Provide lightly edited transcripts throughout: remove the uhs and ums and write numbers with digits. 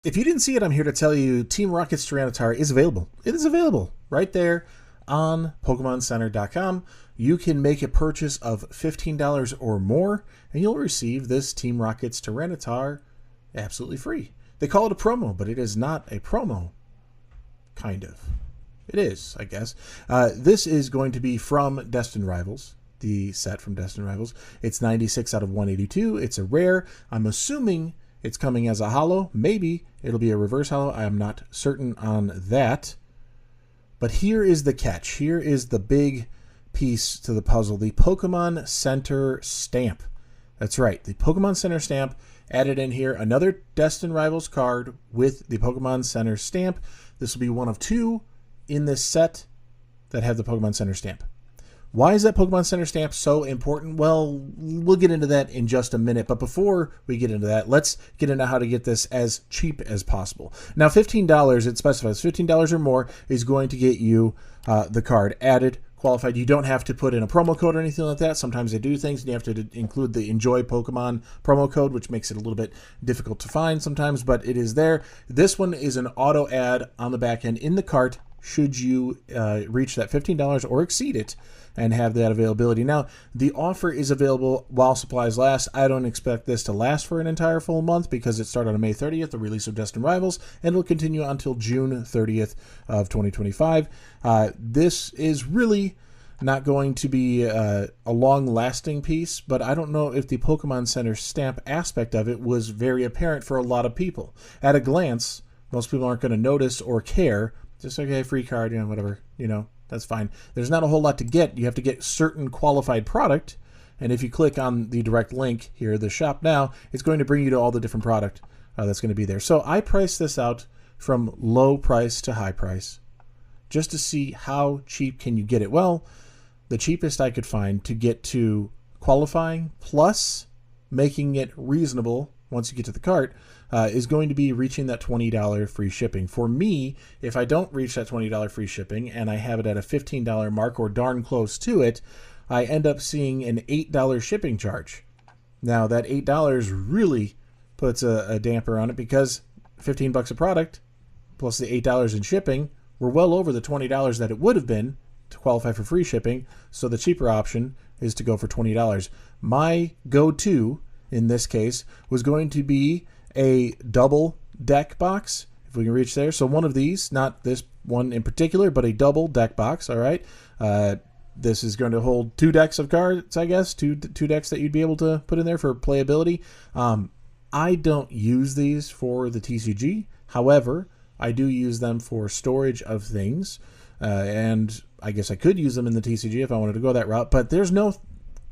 If you didn't see it, I'm here to tell you Team Rocket's Tyranitar is available. It is available right there on pokemoncenter.com. You can make a purchase of $15 or more, and you'll receive this Team Rocket's Tyranitar absolutely free. They call it a promo, but it is not a promo. Kind of. It is, I guess. This is going to be from Destined Rivals, the set from Destined Rivals. It's 96 out of 182. It's a rare. I'm assuming it's coming as a holo. Maybe it'll be a reverse holo. I am not certain on that. But here is the catch. Here is the big piece to the puzzle. The Pokemon Center stamp. That's right. The Pokemon Center stamp added in here. Another Destined Rivals card with the Pokemon Center stamp. This will be one of two in this set that have the Pokemon Center stamp. Why is that Pokemon Center stamp so important? Well, we'll get into that in just a minute. But before we get into that, let's get into how to get this as cheap as possible. Now, $15, it specifies $15 or more is going to get you the card added, qualified. You don't have to put in a promo code or anything like that. Sometimes they do things, and you have to include the Enjoy Pokemon promo code, which makes it a little bit difficult to find sometimes, but it is there. This one is an auto add on the back end in the cart should you reach that $15 or exceed it and have that availability. Now, the offer is available while supplies last. I don't expect this to last for an entire full month because it started on May 30th, the release of Destined Rivals, and will continue until June 30th of 2025. This is really not going to be a long-lasting piece, but I don't know if the Pokemon Center stamp aspect of it was very apparent for a lot of people. At a glance, most people aren't going to notice or care. Just okay, free card, whatever, that's fine. There's not a whole lot to get. You have to get certain qualified product, and if you click on the direct link here, the shop now, it's going to bring you to all the different product that's going to be there. So I priced this out from low price to high price just to see how cheap can you get it. Well, the cheapest I could find to get to qualifying plus making it reasonable once you get to the cart is going to be reaching that $20 free shipping. For me, if I don't reach that $20 free shipping and I have it at a $15 mark or darn close to it, I end up seeing an $8 shipping charge. Now, that $8 really puts a damper on it because $15 a product plus the $8 in shipping, we're well over the $20 that it would have been to qualify for free shipping, so the cheaper option is to go for $20. My go-to in this case was going to be a double deck box, if we can reach there. So one of these, not this one in particular, but a double deck box, all right? This is going to hold two decks of cards, I guess, two decks that you'd be able to put in there for playability. I don't use these for the TCG. However, I do use them for storage of things, and I guess I could use them in the TCG if I wanted to go that route, but there's no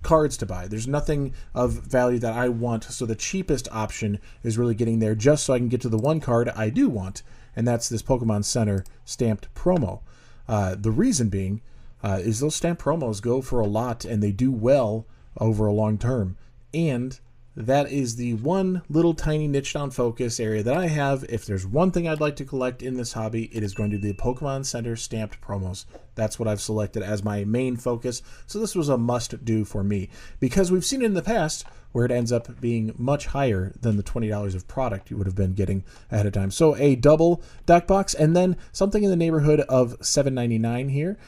cards to buy. There's nothing of value that I want, so the cheapest option is really getting there just so I can get to the one card I do want, and that's this Pokemon Center stamped promo. The reason being is those stamped promos go for a lot, and they do well over a long term, and that is the one little tiny niche down focus area that I have. If there's one thing I'd like to collect in this hobby, it is going to be the Pokemon Center stamped promos. That's what I've selected as my main focus. So this was a must do for me because we've seen it in the past where it ends up being much higher than the $20 of product you would have been getting ahead of time. So a double deck box and then something in the neighborhood of $7.99 here.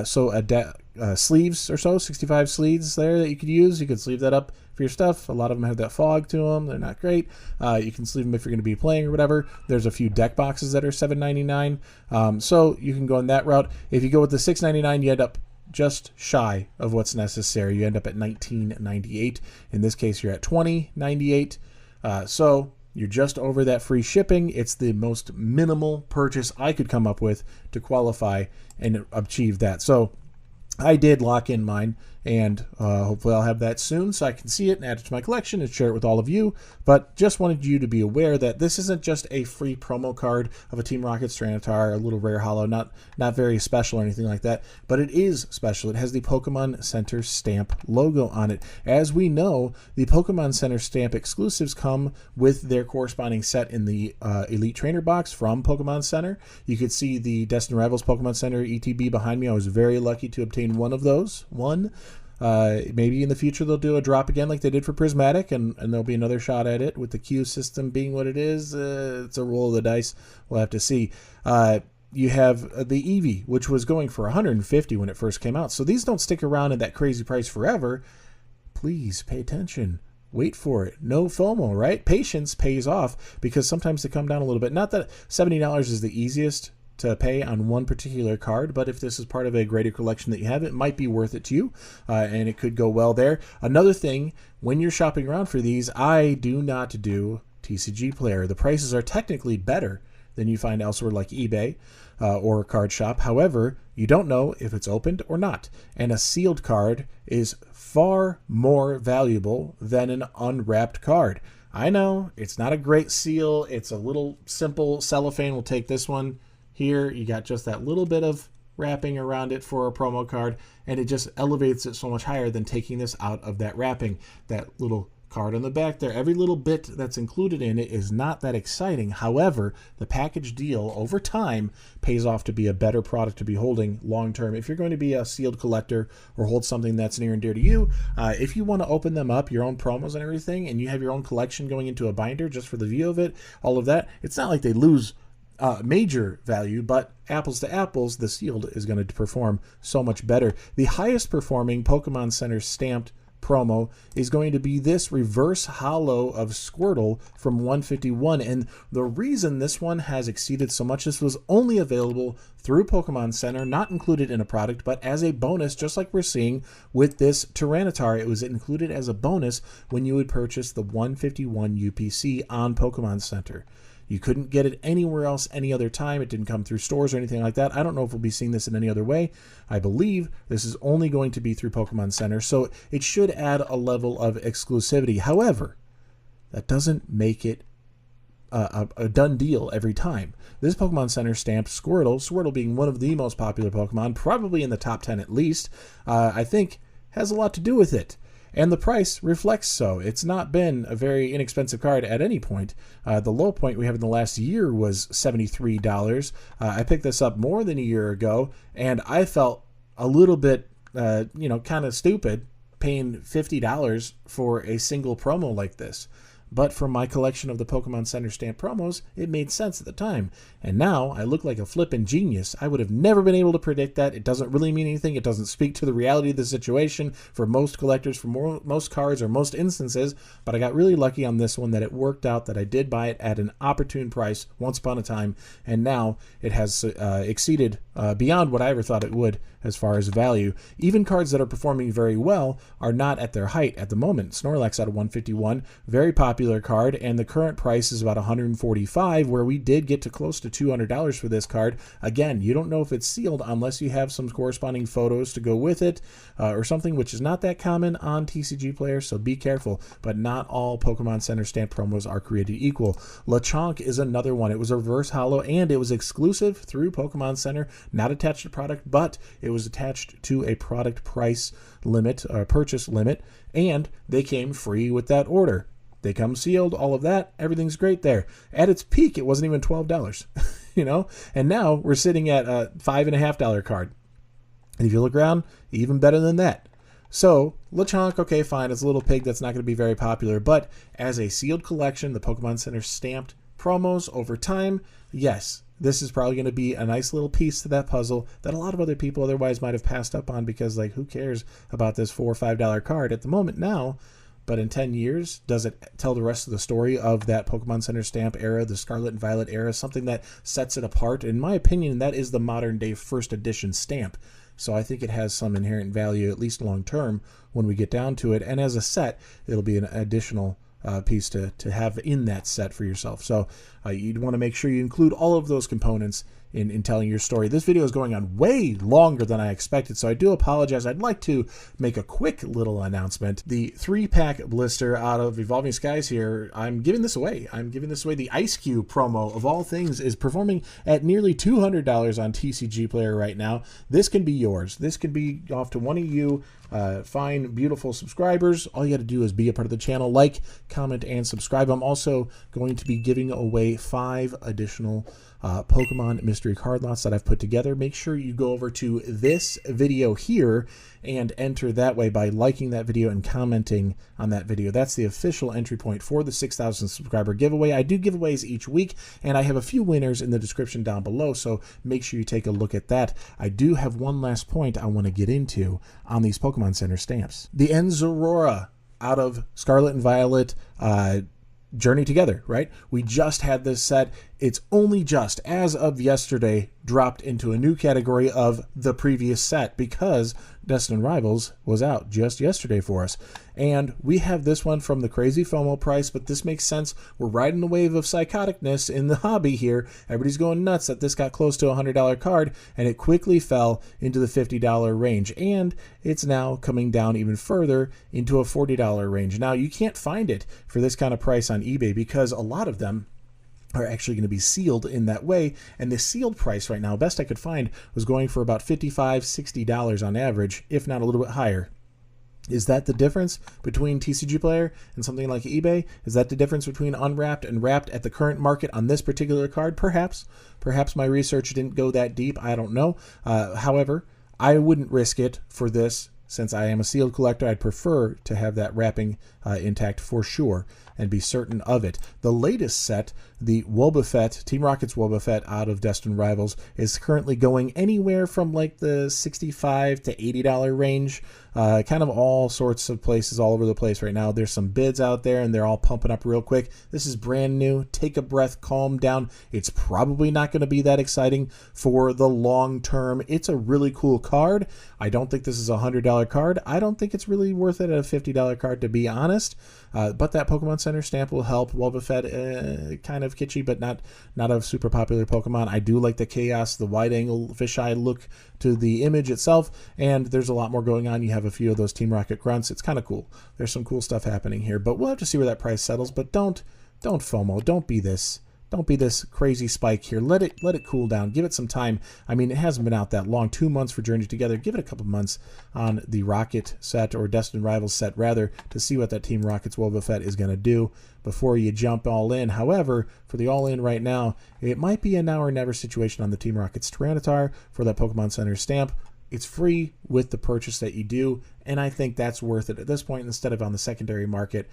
So a sleeves or so, 65 sleeves there that you could use. You could sleeve that up for your stuff. A lot of them have that fog to them. They're not great. You can sleeve them if you're going to be playing or whatever. There's a few deck boxes that are $7.99. So you can go in that route. If you go with the $6.99, you end up just shy of what's necessary. You end up at $19.98. In this case, you're at $20.98. So you're just over that free shipping. It's the most minimal purchase I could come up with to qualify and achieve that. So I did lock in mine, and hopefully I'll have that soon so I can see it and add it to my collection and share it with all of you. But just wanted you to be aware that this isn't just a free promo card of a Team Rocket Tyranitar, a little rare holo, not very special or anything like that, but it is special. It has the Pokemon Center stamp logo on it. As we know, the Pokemon Center stamp exclusives come with their corresponding set in the Elite Trainer box from Pokemon Center. You could see the Destined Rivals Pokemon Center ETB behind me. I was very lucky to obtain one of those. Maybe in the future they'll do a drop again like they did for Prismatic, and there'll be another shot at it with the Q system being what it is. It's a roll of the dice. We'll have to see. You have the Eevee, which was going for $150 when it first came out. So these don't stick around at that crazy price forever. Please pay attention. Wait for it. No FOMO, right? Patience pays off because sometimes they come down a little bit. Not that $70 is the easiest to pay on one particular card, but if this is part of a greater collection that you have, it might be worth it to you, and it could go well there. Another thing, when you're shopping around for these, I do not do TCG Player. The prices are technically better than you find elsewhere like eBay or a card shop. However, you don't know if it's opened or not. And a sealed card is far more valuable than an unwrapped card. I know it's not a great seal. It's a little simple cellophane. We'll take this one here. You got just that little bit of wrapping around it for a promo card, and it just elevates it so much higher than taking this out of that wrapping. That little card on the back there, every little bit that's included in it is not that exciting. However, the package deal over time pays off to be a better product to be holding long term. If you're going to be a sealed collector or hold something that's near and dear to you, if you want to open them up, your own promos and everything, and you have your own collection going into a binder just for the view of it, all of that, it's not like they lose major value, but apples to apples, the sealed is going to perform so much better. The highest performing Pokemon Center stamped promo is going to be this reverse holo of Squirtle from 151, and the reason this one has exceeded so much, this was only available through Pokemon Center, not included in a product, but as a bonus, just like we're seeing with this Tyranitar. It was included as a bonus when you would purchase the 151 UPC on Pokemon Center. You couldn't get it anywhere else any other time. It didn't come through stores or anything like that. I don't know if we'll be seeing this in any other way. I believe this is only going to be through Pokemon Center, so it should add a level of exclusivity. However, that doesn't make it a done deal every time. This Pokemon Center stamped Squirtle being one of the most popular Pokemon, probably in the top 10 at least, I think has a lot to do with it. And the price reflects so. It's not been a very inexpensive card at any point. The low point we have in the last year was $73. I picked this up more than a year ago, and I felt a little bit, kind of stupid paying $50 for a single promo like this. But for my collection of the Pokemon Center stamp promos, it made sense at the time. And now I look like a flippin' genius. I would have never been able to predict that. It doesn't really mean anything. It doesn't speak to the reality of the situation for most collectors, for most cards or most instances. But I got really lucky on this one that it worked out, that I did buy it at an opportune price once upon a time. And now it has exceeded beyond what I ever thought it would as far as value. Even cards that are performing very well are not at their height at the moment. Snorlax out of 151, very popular card, and the current price is about $145, where we did get to close to $200 for this card. Again, you don't know if it's sealed unless you have some corresponding photos to go with it, or something, which is not that common on TCG Player, so be careful. But not all Pokemon Center stamp promos are created equal. Lechonk is another one. It was a reverse holo, and it was exclusive through Pokemon Center, not attached to product, but it was attached to a product price limit, purchase limit, and they came free with that order. They come sealed, all of that, everything's great there. At its peak, it wasn't even $12, and now we're sitting at a $5.50 card. And if you look around, even better than that. So, Lechonk, okay, fine, it's a little pig that's not going to be very popular, but as a sealed collection, the Pokemon Center stamped promos over time, yes, this is probably going to be a nice little piece to that puzzle that a lot of other people otherwise might have passed up on because, who cares about this $4 or $5 card at the moment now? But in 10 years, does it tell the rest of the story of that Pokemon Center stamp era, the Scarlet and Violet era, something that sets it apart? In my opinion, that is the modern day first edition stamp. So I think it has some inherent value, at least long term, when we get down to it. And as a set, it'll be an additional piece to have in that set for yourself. So you'd want to make sure you include all of those components in telling your story. This video is going on way longer than I expected, so I do apologize. I'd like to make a quick little announcement. The 3-pack blister out of Evolving Skies here, I'm giving this away. The Ice Cube promo, of all things, is performing at nearly $200 on TCG Player right now. This can be yours. This could be off to one of you fine, beautiful subscribers. All you got to do is be a part of the channel, like, comment, and subscribe. I'm also going to be giving away away 5 additional Pokemon mystery card lots that I've put together. Make sure you go over to this video here and enter that way by liking that video and commenting on that video. That's the official entry point for the 6,000 subscriber giveaway. I do giveaways each week, and I have a few winners in the description down below, so make sure you take a look at that. I do have one last point I want to get into on these Pokemon Center stamps. The Enzorora out of Scarlet and Violet Journey Together, right? We just had this set. It's only just, as of yesterday, dropped into a new category of the previous set because Destined Rivals was out just yesterday for us. And we have this one from the crazy FOMO price, but this makes sense. We're riding the wave of psychoticness in the hobby here. Everybody's going nuts that this got close to a $100 card, and it quickly fell into the $50 range. And it's now coming down even further into a $40 range. Now, you can't find it for this kind of price on eBay because a lot of them are actually going to be sealed in that way, and the sealed price right now, best I could find, was going for about $55, $60 on average, if not a little bit higher. Is that the difference between TCG Player and something like eBay? Is that the difference between unwrapped and wrapped at the current market on this particular card? Perhaps. Perhaps my research didn't go that deep. I don't know. However, I wouldn't risk it for this. Since I am a sealed collector, I'd prefer to have that wrapping intact for sure and be certain of it. The latest set, the Wobbuffet, Team Rocket's Wobbuffet out of Destined Rivals, is currently going anywhere from like the $65 to $80 range. Kind of all sorts of places all over the place right now. There's some bids out there and they're all pumping up real quick. This is brand new. Take a breath, calm down. It's probably not going to be that exciting for the long term. It's a really cool card. I don't think this is a $100 card. I don't think it's really worth it at a $50 card, to be honest. But that Pokemon Center stamp will help. Wobbuffet, kind of kitschy, but not a super popular Pokemon. I do like the chaos, the wide angle fisheye look to the image itself, and there's a lot more going on. You have a few of those Team Rocket grunts. It's kind of cool. There's some cool stuff happening here, but we'll have to see where that price settles. But don't FOMO. Don't be this crazy spike here. Let it cool down. Give it some time. I mean, it hasn't been out that long. 2 months for Journey Together. Give it a couple months on the Rocket set, or Destined Rivals set rather, to see what that Team Rocket's Wobbuffet is going to do before you jump all in. However, for the all in right now, it might be a now or never situation on the Team Rocket's Tyranitar for that Pokemon Center stamp. It's free with the purchase that you do, and I think that's worth it at this point instead of on the secondary market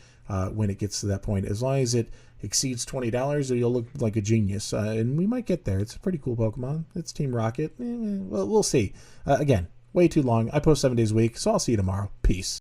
when it gets to that point. As long as it exceeds $20, you'll look like a genius, and we might get there. It's a pretty cool Pokemon. It's Team Rocket. Well, we'll see. Again, way too long. I post 7 days a week, so I'll see you tomorrow. Peace.